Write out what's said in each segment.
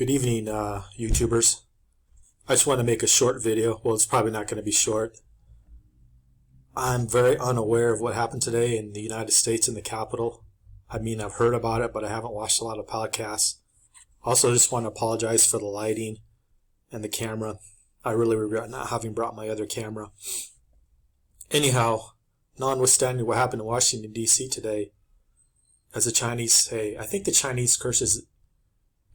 Good evening, YouTubers. I just want to make a short video. Well, it's probably not going to be short. I'm very unaware of what happened today in the United States in the Capitol. I mean, I've heard about it, but I haven't watched a lot of podcasts. Also, I just want to apologize for the lighting and the camera. I really regret not having brought my other camera. Anyhow, notwithstanding what happened in Washington, D.C. today, as the Chinese say, I think the Chinese curse is,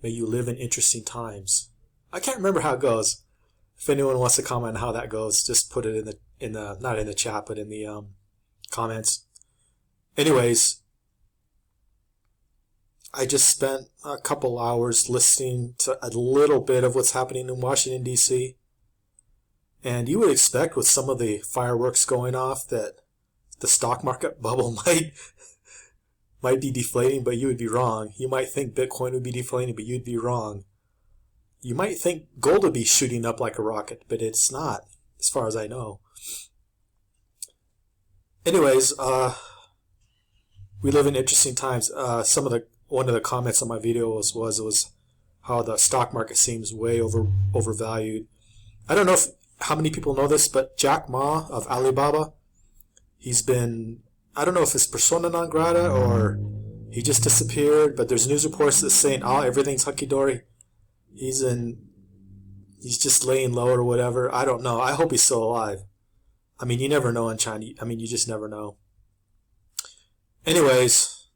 "May you live in interesting times." I can't remember how it goes. If anyone wants to comment on how that goes, just put it in the not in the chat, but in the comments. Anyways, I just spent a couple hours listening to a little bit of what's happening in Washington, D.C. And you would expect with some of the fireworks going off that the stock market bubble might be deflating, but you would be wrong. You might think Bitcoin would be deflating, but you'd be wrong. You might think gold would be shooting up like a rocket, but it's not, as far as I know. Anyways, we live in interesting times. One of the comments on my video was how the stock market seems way overvalued. I don't know how many people know this, but Jack Ma of Alibaba, he's been, I don't know if it's persona non grata or he just disappeared, but there's news reports that saying, oh, everything's hunky-dory. He's just laying low or whatever. I don't know. I hope he's still alive. I mean, you never know in China. I mean, you just never know. Anyways,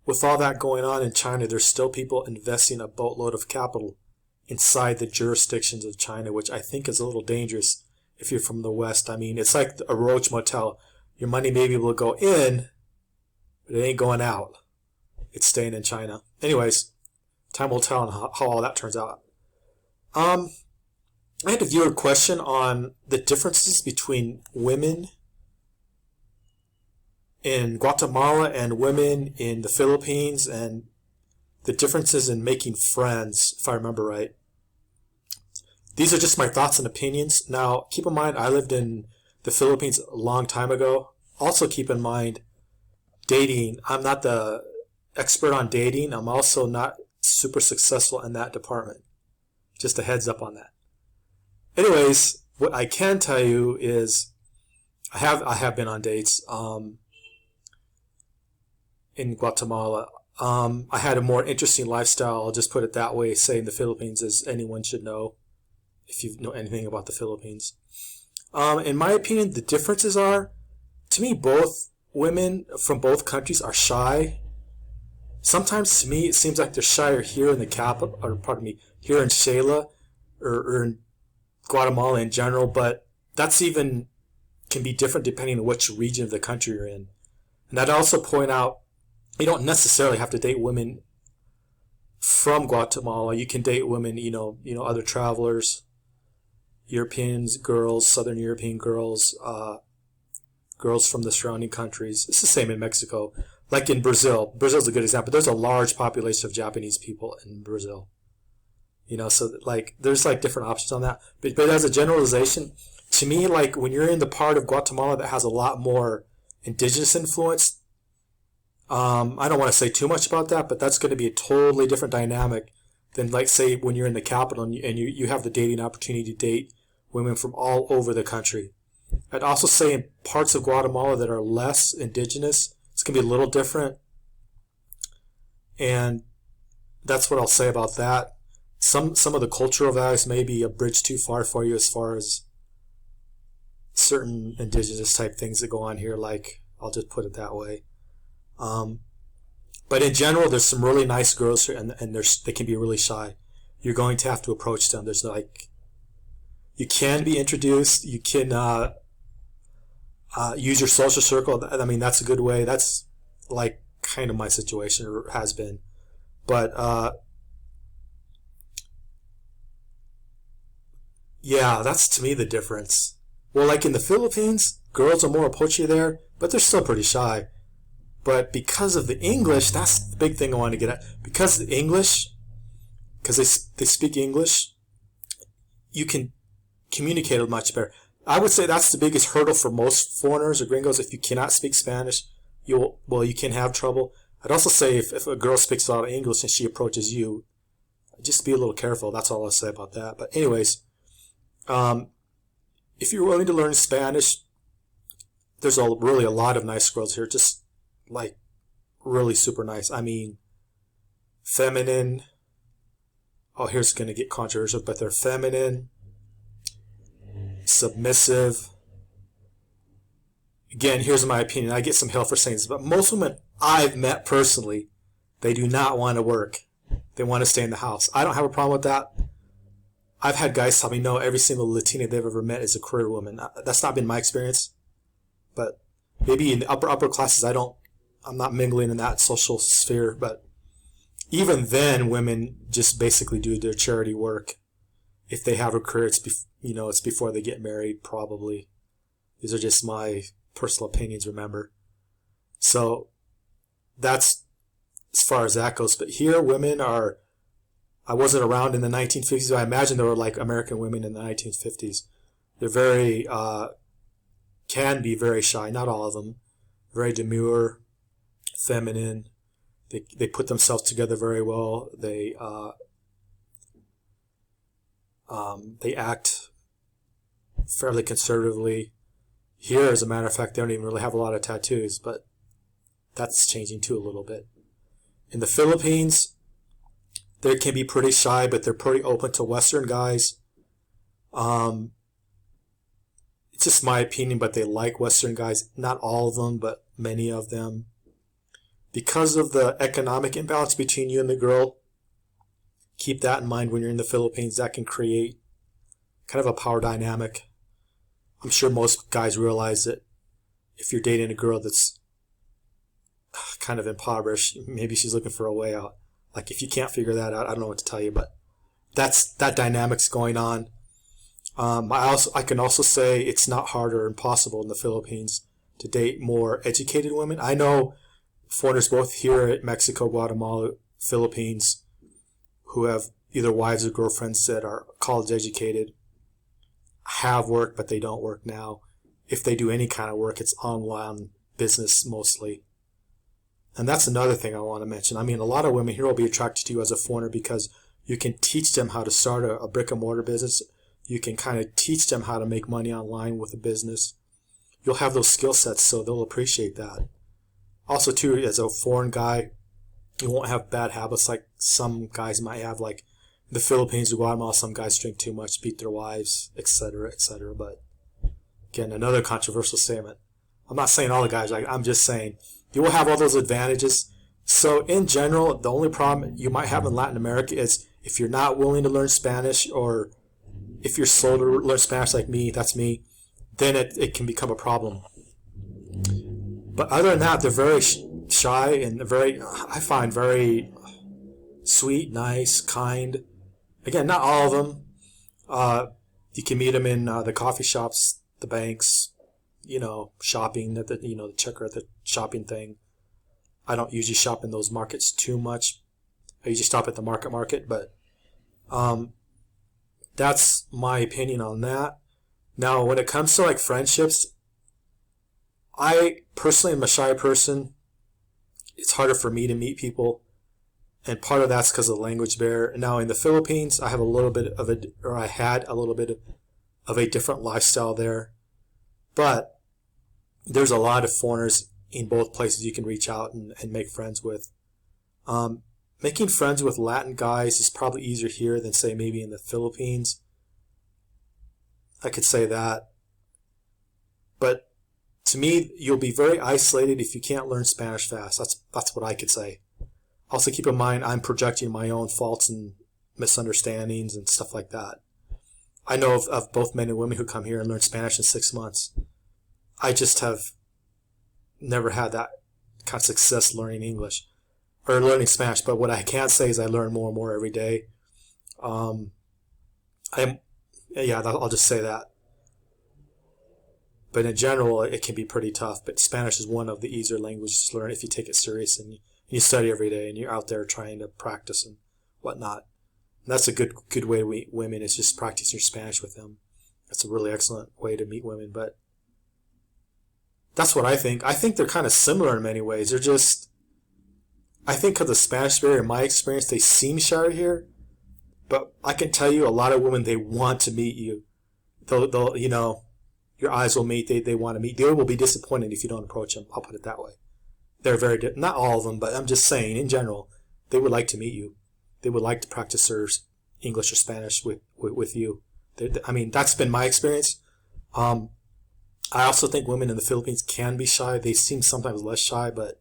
with all that going on in China, there's still people investing a boatload of capital inside the jurisdictions of China, which I think is a little dangerous if you're from the West. I mean, it's like a roach motel. Your money may be able to go in, but it ain't going out. It's staying in China. Anyways, time will tell on how all that turns out. I had a viewer question on the differences between women in Guatemala and women in the Philippines and the differences in making friends, if I remember right. These are just my thoughts and opinions. Now, keep in mind, I lived in the Philippines a long time ago. Also keep in mind, dating, I'm not the expert on dating. I'm also not super successful in that department. Just a heads up on that. Anyways, what I can tell you is I have been on dates in Guatemala. I had a more interesting lifestyle, I'll just put it that way, say in the Philippines, as anyone should know if you know anything about the Philippines. In my opinion, the differences are, to me, both women from both countries are shy. Sometimes to me it seems like they're shyer here in the capital, or pardon me, here in Shela or in Guatemala in general, but that's even can be different depending on which region of the country you're in. And I'd also point out, you don't necessarily have to date women from Guatemala. You can date women, other travelers, Europeans, girls, Southern European girls, girls from the surrounding countries. It's the same in Mexico. Like in Brazil. Brazil's a good example. There's a large population of Japanese people in Brazil. So there's different options on that. But as a generalization, to me, when you're in the part of Guatemala that has a lot more indigenous influence, I don't want to say too much about that, but that's going to be a totally different dynamic than, say, when you're in the capital and you have the dating opportunity to date women from all over the country. I'd also say in parts of Guatemala that are less indigenous, it's going to be a little different. And that's what I'll say about that. Some of the cultural values may be a bridge too far for you as far as certain indigenous type things that go on here, I'll just put it that way. But in general, there's some really nice girls here, and they can be really shy. You're going to have to approach them. There's you can be introduced. You can use your social circle. I mean, that's a good way. That's kind of my situation, or has been. But yeah, that's to me the difference. Well, in the Philippines, girls are more approachy there, but they're still pretty shy. But because of the English, that's the big thing I want to get at. Because of the English, because they speak English, you can communicate much better. I would say that's the biggest hurdle for most foreigners or gringos. If you cannot speak Spanish, you can have trouble. I'd also say if a girl speaks a lot of English and she approaches you, Just be a little careful. That's all I'll say about that. But anyways, if you're willing to learn Spanish, there's really a lot of nice girls here. Just like really super nice. I mean, feminine. Oh, here's going to get controversial, but they're feminine, submissive. Again, here's my opinion. I get some hell for saying this, but most women I've met personally, they do not want to work. They want to stay in the house. I don't have a problem with that. I've had guys tell me, no, every single Latina they've ever met is a career woman. That's not been my experience. But maybe in the upper classes, I'm not mingling in that social sphere. But even then, women just basically do their charity work. If they have a career, it's before they get married, probably. These are just my personal opinions, remember. So that's as far as that goes. But here, women are, I wasn't around in the 1950s, but I imagine there were like American women in the 1950s. They're very, can be very shy, not all of them. Very demure, feminine. They put themselves together very well. They act fairly conservatively. Here, as a matter of fact, they don't even really have a lot of tattoos, but that's changing too a little bit. In the Philippines, they can be pretty shy, but they're pretty open to Western guys. It's just my opinion, but they like Western guys. Not all of them, but many of them. Because of the economic imbalance between you and the girl, keep that in mind when you're in the Philippines. That can create kind of a power dynamic. I'm sure most guys realize that if you're dating a girl that's kind of impoverished, maybe she's looking for a way out. Like, if you can't figure that out, I don't know what to tell you, but that dynamic's going on. I can also say it's not hard or impossible in the Philippines to date more educated women. I know foreigners both here at Mexico, Guatemala, Philippines, who have either wives or girlfriends that are college educated, have work, but they don't work now. If they do any kind of work, it's online business mostly. And that's another thing I want to mention. I mean, a lot of women here will be attracted to you as a foreigner because you can teach them how to start a brick and mortar business. You can kind of teach them how to make money online with a business. You'll have those skill sets, so they'll appreciate that. Also, too, as a foreign guy, you won't have bad habits like some guys might have, like the Philippines or Guatemala. Some guys drink too much, beat their wives, etc., etc. But again, another controversial statement. I'm not saying all the guys, I'm just saying you will have all those advantages. So in general, the only problem you might have in Latin America is if you're not willing to learn Spanish, or if you're slow to learn Spanish like me, that's me, then it can become a problem. But other than that, they're very shy and I find very sweet, nice, kind. Again, not all of them. You can meet them in the coffee shops, the banks, shopping, the checker at the shopping thing. I don't usually shop in those markets too much. I usually stop at the market, but that's my opinion on that. Now, when it comes to like friendships, I personally am a shy person. It's harder for me to meet people, and part of that's because of the language barrier. Now, in the Philippines, I had a little bit of a different lifestyle there, but there's a lot of foreigners in both places you can reach out and make friends with. Making friends with Latin guys is probably easier here than, say, maybe in the Philippines. I could say that. But to me, you'll be very isolated if you can't learn Spanish fast. That's what I could say. Also, keep in mind, I'm projecting my own faults and misunderstandings and stuff like that. I know of both men and women who come here and learn Spanish in 6 months. I just have never had that kind of success learning English or learning Spanish. But what I can say is I learn more and more every day. I'll just say that. But in general, it can be pretty tough. But Spanish is one of the easier languages to learn if you take it serious and you study every day and you're out there trying to practice and whatnot. And that's a good way to meet women, is just practice your Spanish with them. That's a really excellent way to meet women. But that's what I think. I think they're kind of similar in many ways. They're just, I think because of the Spanish barrier, in my experience, they seem shy here. But I can tell you, a lot of women, they want to meet you. They'll your eyes will meet. They want to meet. They will be disappointed if you don't approach them. I'll put it that way. They're not all of them, but I'm just saying in general, they would like to meet you. They would like to practice their English or Spanish with you. I mean, that's been my experience. I also think women in the Philippines can be shy. They seem sometimes less shy, but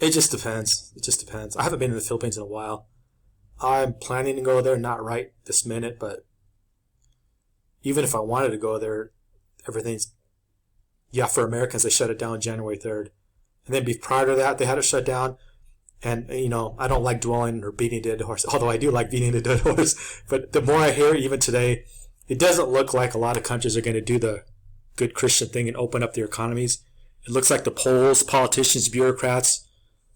it just depends. It just depends. I haven't been in the Philippines in a while. I'm planning to go there, not right this minute, but even if I wanted to go there, everything's, for Americans, they shut it down January 3rd. And then prior to that, they had it shut down. And, I don't like dwelling or beating a dead horse, although I do like beating a dead horse. But the more I hear, even today, it doesn't look like a lot of countries are going to do the good Christian thing and open up their economies. It looks like the Poles, politicians, bureaucrats,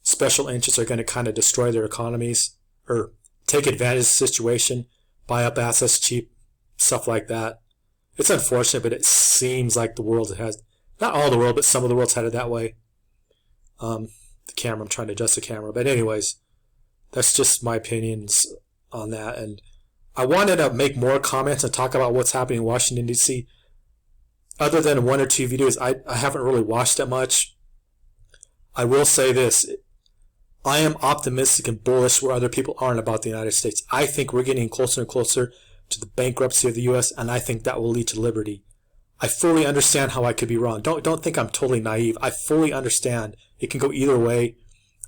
special interests are going to kind of destroy their economies or take advantage of the situation, buy up assets cheap, stuff like that. It's unfortunate, but it seems like the world has, not all the world, but some of the world's headed that way. The camera, I'm trying to adjust the camera. But anyways, that's just my opinions on that. And I wanted to make more comments and talk about what's happening in Washington, D.C. Other than one or two videos, I haven't really watched that much. I will say this. I am optimistic and bullish where other people aren't about the United States. I think we're getting closer and closer to the bankruptcy of the U.S., and I think that will lead to liberty. I fully understand how I could be wrong. Don't think I'm totally naive. I fully understand. It can go either way.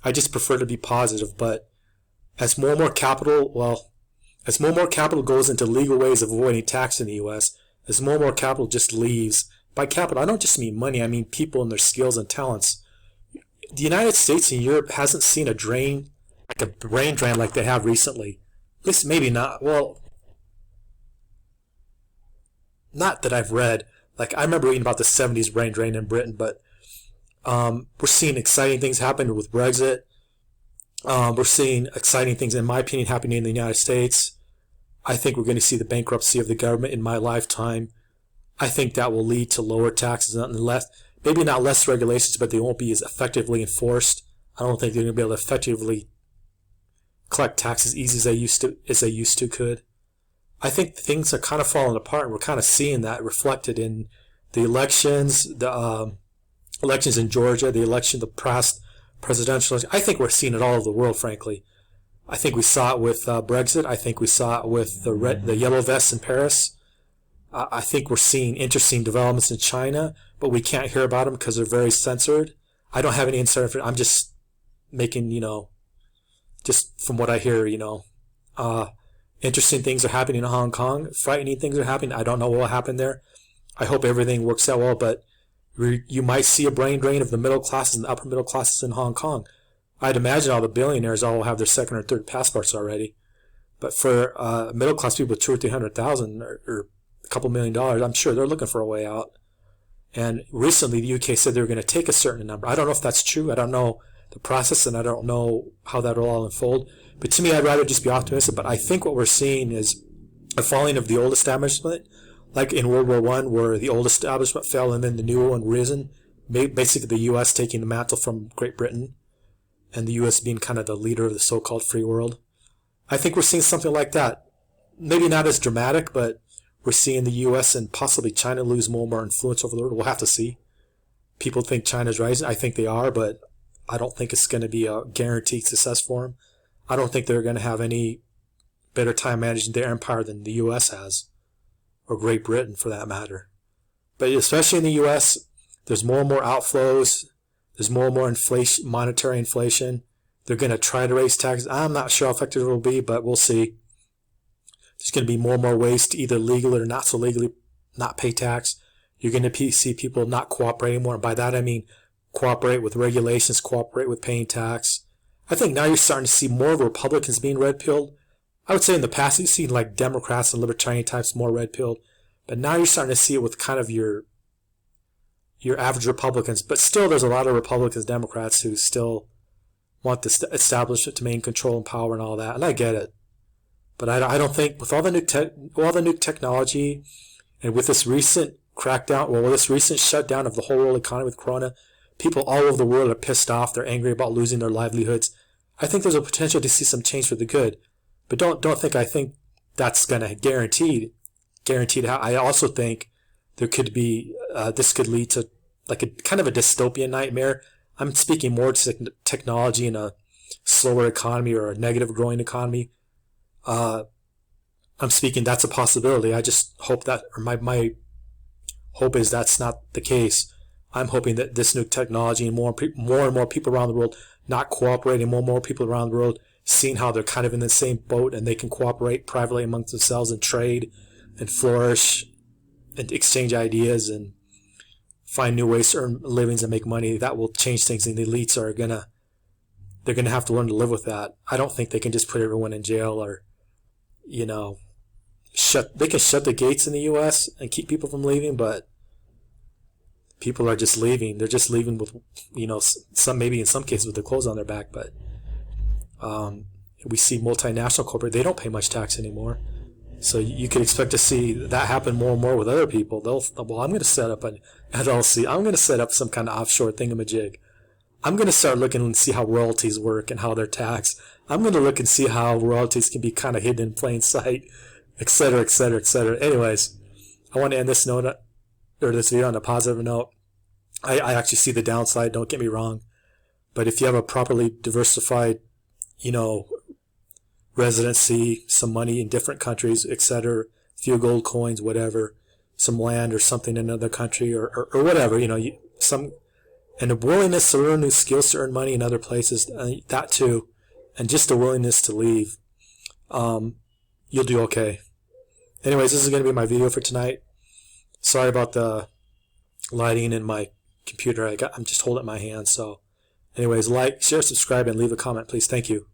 I just prefer to be positive. But as more and more capital goes into legal ways of avoiding tax in the U.S., as more and more capital just leaves. By capital, I don't just mean money. I mean people and their skills and talents. The United States and Europe hasn't seen a drain, like a brain drain like they have recently. At least maybe not. Well, not that I've read. Like, I remember reading about the 70s brain drain in Britain, but we're seeing exciting things happen with Brexit. We're seeing exciting things, in my opinion, happening in the United States. I think we're going to see the bankruptcy of the government in my lifetime. I think that will lead to lower taxes and less, maybe not less regulations, but they won't be as effectively enforced. I don't think they're going to be able to effectively collect taxes easy as they used to could. I think things are kind of falling apart, and we're kind of seeing that reflected in the elections, elections in Georgia, the past presidential election. I think we're seeing it all over the world, frankly. I think we saw it with Brexit. I think we saw it with the yellow vests in Paris. I think we're seeing interesting developments in China, but we can't hear about them because they're very censored. I don't have any insight information. I'm just making, just from what I hear, interesting things are happening in Hong Kong. Frightening things are happening. I don't know what will happen there. I hope everything works out well, but you might see a brain drain of the middle classes and the upper middle classes in Hong Kong. I'd imagine all the billionaires all have their second or third passports already. But for middle class people with $200,000 or $300,000 or a couple $1 million, I'm sure they're looking for a way out. And recently the UK said they were going to take a certain number. I don't know if that's true. I don't know the process, and I don't know how that will all unfold. But to me, I'd rather just be optimistic. But I think what we're seeing is a falling of the old establishment, like in World War I, where the old establishment fell and then the new one risen. Basically, the U.S. taking the mantle from Great Britain, and the U.S. being kind of the leader of the so-called free world. I think we're seeing something like that. Maybe not as dramatic, but we're seeing the U.S. and possibly China lose more and more influence over the world. We'll have to see. People think China's rising. I think they are, but I don't think it's going to be a guaranteed success for them. I don't think they're going to have any better time managing their empire than the U.S. has, or Great Britain for that matter. But especially in the U.S., there's more and more outflows. There's more and more inflation, monetary inflation. They're going to try to raise taxes. I'm not sure how effective it will be, but we'll see. There's going to be more and more ways to either legally or not so legally not pay tax. You're going to see people not cooperating more. And by that I mean cooperate with regulations, cooperate with paying tax. I think now you're starting to see more Republicans being red-pilled. I would say in the past you've seen like Democrats and libertarian types more red-pilled. But now you're starting to see it with kind of your average Republicans. But still there's a lot of Republicans, Democrats who still want the establishment to maintain control and power and all that. And I get it. But I don't think with all the new technology and with this recent crackdown, with this recent shutdown of the whole world economy with Corona, people all over the world are pissed off. They're angry about losing their livelihoods. I think there's a potential to see some change for the good. But don't think I think that's going to guaranteed. I also think there could be this could lead to like a kind of a dystopian nightmare. I'm speaking more to technology in a slower economy or a negative growing economy. I'm speaking that's a possibility. I just hope that, or my hope is that's not the case. I'm hoping that this new technology and more and more people around the world not cooperating, more and more people around the world seeing how they're kind of in the same boat and they can cooperate privately amongst themselves and trade and flourish and exchange ideas and find new ways to earn livings and make money. That will change things, and the elites are they're gonna have to learn to live with that. I don't think they can just put everyone in jail or, you know, they can shut the gates in the U.S. and keep people from leaving, but people are just leaving. They're just leaving with, you know, maybe in some cases with their clothes on their back, but we see multinational corporate, they don't pay much tax anymore. So you could expect to see that happen more and more with other people. Well, I'm going to set up an LLC. I'm going to set up some kind of offshore thingamajig. I'm going to start looking and see how royalties work and how they're taxed. I'm going to look and see how royalties can be kind of hidden in plain sight, et cetera, et cetera, et cetera. Anyways, I want to end this video on a positive note. I actually see the downside, don't get me wrong. But if you have a properly diversified, you know, residency, some money in different countries, etc., a few gold coins, whatever, some land or something in another country or whatever, you know, and a willingness to learn new skills to earn money in other places, that too, and just a willingness to leave, you'll do okay. Anyways, this is going to be my video for tonight. Sorry about the lighting in my computer. I'm just holding it in my hand. So anyways, like, share, subscribe, and leave a comment, please. Thank you.